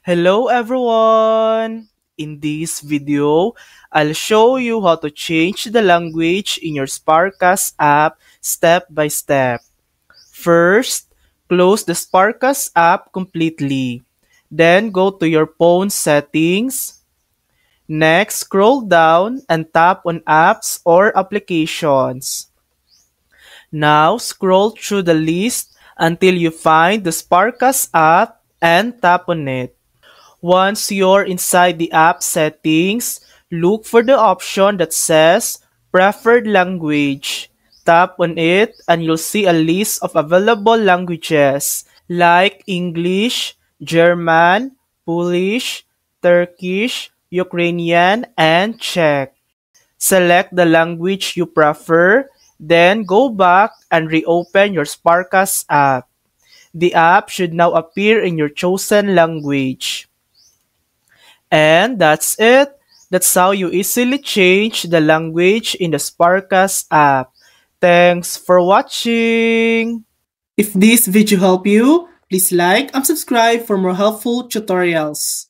Hello everyone! In this video, I'll show you how to change the language in your Sparkas app step by step. First, close the Sparkas app completely. Then go to your phone settings. Next, scroll down and tap on apps or applications. Now, scroll through the list until you find the Sparkas app and tap on it. Once you're inside the app settings, look for the option that says Preferred Language. Tap on it and you'll see a list of available languages like English, German, Polish, Turkish, Ukrainian, and Czech. Select the language you prefer, then go back and reopen your Sparkas app. The app should now appear in your chosen language. And that's it. That's how you easily change the language in the Sparkas app. Thanks for watching! If this video helped you, please like and subscribe for more helpful tutorials.